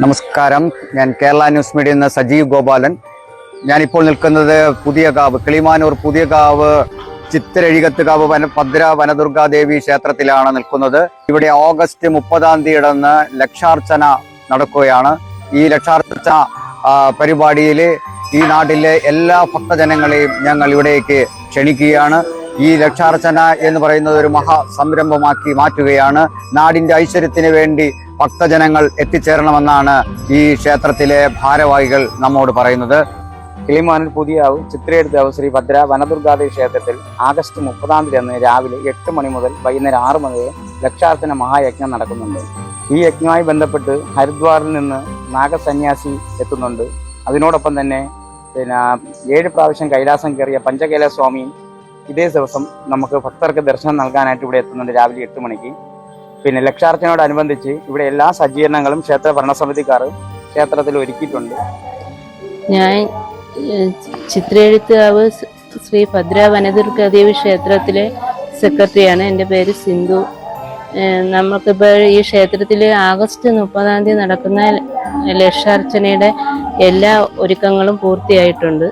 നമസ്കാരം. ഞാൻ Kerala news media എന്ന സജീവ് ഗോപാലൻ. ഞാനിപ്പോൾ നിൽക്കുന്നത് പുതിയകാവ്, കിളിമാനൂർ പുതിയകാവ് ചിത്തിരഴികത്തുകാവ് ഭദ്ര വനദുർഗാദേവി ക്ഷേത്രത്തിലാണ് നിൽക്കുന്നത്. ഇവിടെ ഓഗസ്റ്റ് 30-ാം തീയതി ലക്ഷാർച്ചന നടക്കുകയാണ്. ഈ ലക്ഷാർച്ചന പരിപാടിയിൽ ഈ നാട്ടിലെ എല്ലാ ഭക്തജനങ്ങളെയും ഞങ്ങൾ ഇവിടേക്ക് ക്ഷണിക്കുകയാണ്. ഈ ലക്ഷാർച്ചന എന്ന് പറയുന്നത് ഒരു മഹാസംരംഭമാക്കി മാറ്റുകയാണ്. നാടിന്റെ ഐശ്വര്യത്തിന് വേണ്ടി ഭക്തജനങ്ങൾ എത്തിച്ചേരണമെന്നാണ് ഈ ക്ഷേത്രത്തിലെ ഭാരവാഹികൾ നമ്മോട് പറയുന്നത്. കിളിമാനൂർ പുതിയകാവ് ചിത്തിരഴികത്തുകാവ് ശ്രീ ഭദ്ര വനദുർഗാദേവി ക്ഷേത്രത്തിൽ ആഗസ്റ്റ് 30-ാം തീയതി രാവിലെ 8 മണി മുതൽ വൈകുന്നേരം 6 മണി വരെ ലക്ഷാർച്ചന മഹായജ്ഞം നടക്കുന്നുണ്ട്. ഈ യജ്ഞവുമായി ബന്ധപ്പെട്ട് ഹരിദ്വാറിൽ നിന്ന് നാഗസന്യാസി എത്തുന്നുണ്ട്. അതിനോടൊപ്പം തന്നെ 7 പ്രാവശ്യം കൈലാസം കയറിയ പഞ്ചകൈലാസ സ്വാമിയും ഇതേ ദിവസം നമുക്ക് ഭക്തർക്ക് ദർശനം നൽകാനായിട്ട് ഇവിടെ എത്തുന്നുണ്ട് രാവിലെ 8 മണിക്ക്. ലക്ഷാർച്ചനയോടനുബന്ധിച്ച് ഇവിടെ എല്ലാ സജ്ജീകരണങ്ങളും ക്ഷേത്ര ഭരണസമിതിക്കാർ ക്ഷേത്രത്തിൽ ഒരുക്കിയിട്ടുണ്ട്. ഞാൻ ചിത്തിരഴികത്തുകാവ് ശ്രീ ഭദ്ര വനദുർഗാദേവി ക്ഷേത്രത്തിലെ സെക്രട്ടറിയാണ്. എൻ്റെ പേര് സിന്ധു. നമുക്കിപ്പോൾ ഈ ക്ഷേത്രത്തിൽ ആഗസ്റ്റ് 30-ാം തീയതി നടക്കുന്ന ലക്ഷാർച്ചനയുടെ എല്ലാ ഒരുക്കങ്ങളും പൂർത്തിയായിട്ടുണ്ട്.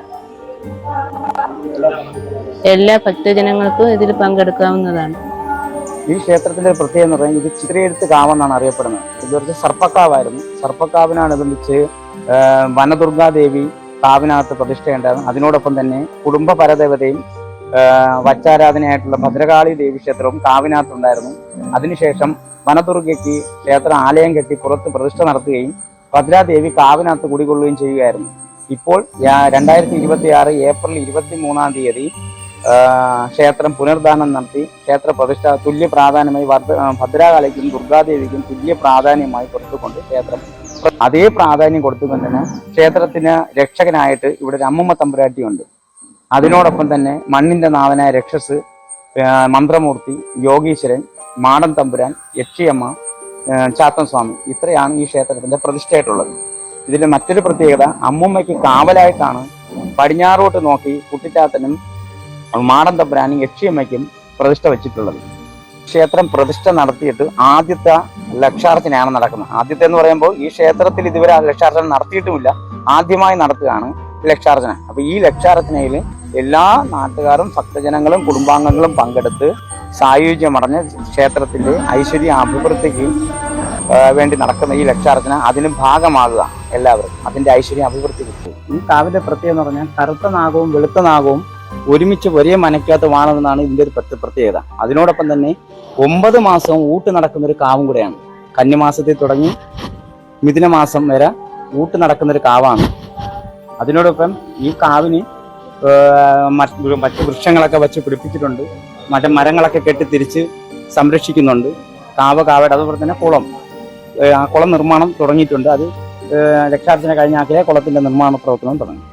എല്ലാ ഭക്തജനങ്ങൾക്കും ഇതിൽ പങ്കെടുക്കാവുന്നതാണ്. ഈ ക്ഷേത്രത്തിന്റെ പ്രത്യേകത എന്ന് പറയുന്നത് ഇത് ചിത്തിരഴികത്തുകാവെന്നാണ് അറിയപ്പെടുന്നത്. ഇതൊരു സർപ്പക്കാവായിരുന്നു. സർപ്പക്കാവിനോടനുബന്ധിച്ച് വനദുർഗാദേവി കാവിനകത്ത് പ്രതിഷ്ഠയുണ്ടായിരുന്നു. അതിനോടൊപ്പം തന്നെ കുടുംബ പരദേവതയും വച്ചാരാധനയായിട്ടുള്ള ഭദ്രകാളി ദേവി ക്ഷേത്രവും കാവിനകത്തുണ്ടായിരുന്നു. അതിനുശേഷം വനദുർഗയ്ക്ക് ക്ഷേത്ര ആലയം കെട്ടി പുറത്ത് പ്രതിഷ്ഠ നടത്തുകയും ഭദ്രാദേവി കാവിനകത്ത് കുടികൊള്ളുകയും ചെയ്യുകയായിരുന്നു. ഇപ്പോൾ 2026 ഏപ്രിൽ 23-ാം തീയതി ക്ഷേത്രം പുനർദാനം നടത്തി ക്ഷേത്ര പ്രതിഷ്ഠ തുല്യ പ്രാധാന്യമായി ഭദ്രകാളിക്കും ദുർഗാദേവിക്കും തുല്യ പ്രാധാന്യമായി കൊടുത്തുകൊണ്ട് ക്ഷേത്രം അതേ പ്രാധാന്യം കൊടുത്തുകൊണ്ട് തന്നെ ക്ഷേത്രത്തിന് രക്ഷകനായിട്ട് ഇവിടെ ഒരു അമ്മമ്മ തമ്പുരാട്ടിയുണ്ട്. അതിനോടൊപ്പം തന്നെ മണ്ണിന്റെ നാഥനായ രക്ഷസ്, മന്ത്രമൂർത്തി, യോഗീശ്വരൻ, മാടൻ തമ്പുരാൻ, യക്ഷിയമ്മ, ചാത്തൻ സ്വാമി, ഇത്രയാണ് ഈ ക്ഷേത്രത്തിന്റെ പ്രതിഷ്ഠയായിട്ടുള്ളത്. ഇതിന്റെ മറ്റൊരു പ്രത്യേകത, അമ്മുമ്മയ്ക്ക് കാവലായിട്ടാണ് പടിഞ്ഞാറോട്ട് നോക്കി കുട്ടിച്ചാത്തനും മാടൻ തമ്പുരാനും യക്ഷിയമ്മയ്ക്കും പ്രതിഷ്ഠ വെച്ചിട്ടുള്ളത്. ക്ഷേത്രം പ്രതിഷ്ഠ നടത്തിയിട്ട് ആദ്യത്തെ ലക്ഷാർച്ചനയാണ് നടക്കുന്നത്. ആദ്യത്തെ എന്ന് പറയുമ്പോൾ ഈ ക്ഷേത്രത്തിൽ ഇതുവരെ ലക്ഷാർച്ചന നടത്തിയിട്ടുമില്ല, ആദ്യമായി നടത്തുകയാണ് ലക്ഷാർച്ചന. അപ്പൊ ഈ ലക്ഷാർച്ചനയിൽ എല്ലാ നാട്ടുകാരും ഭക്തജനങ്ങളും കുടുംബാംഗങ്ങളും പങ്കെടുത്ത് സായുജ്യമടഞ്ഞ് ക്ഷേത്രത്തിന്റെ ഐശ്വര്യ അഭിവൃദ്ധിക്ക് വേണ്ടി നടക്കുന്ന ഈ ലക്ഷാർച്ചന അതിന് ഭാഗമാകുക എല്ലാവരും അതിന്റെ ഐശ്വര്യ അഭിവൃദ്ധി കിട്ടും. ഈ കാവിന്റെ പ്രത്യേകത എന്ന് പറഞ്ഞാൽ കറുത്ത നാഗവും വെളുത്ത നാഗവും ഒരുമിച്ച് ഒരേ മനക്കകത്ത് വാണമെന്നാണ് ഇതിന്റെ ഒരു പ്രത്യേകത. അതിനോടൊപ്പം തന്നെ 9 മാസവും ഊട്ട് നടക്കുന്ന ഒരു കാവും കൂടെയാണ്. കന്നിമാസത്തിൽ തുടങ്ങി മിഥുനമാസം വരെ ഊട്ട് നടക്കുന്ന ഒരു കാവാണ്. അതിനോടൊപ്പം ഈ കാവിന് മറ്റ് വൃക്ഷങ്ങളൊക്കെ വെച്ച് പിടിപ്പിച്ചിട്ടുണ്ട്. മറ്റേ മരങ്ങളൊക്കെ കെട്ടിത്തിരിച്ച് സംരക്ഷിക്കുന്നുണ്ട്. കാവയുടെ അതുപോലെ തന്നെ കുളം നിർമ്മാണം തുടങ്ങിയിട്ടുണ്ട്. അത് ലക്ഷാർച്ചന കഴിഞ്ഞാക്കിയ കുളത്തിന്റെ നിർമ്മാണ പ്രവർത്തനം തുടങ്ങി.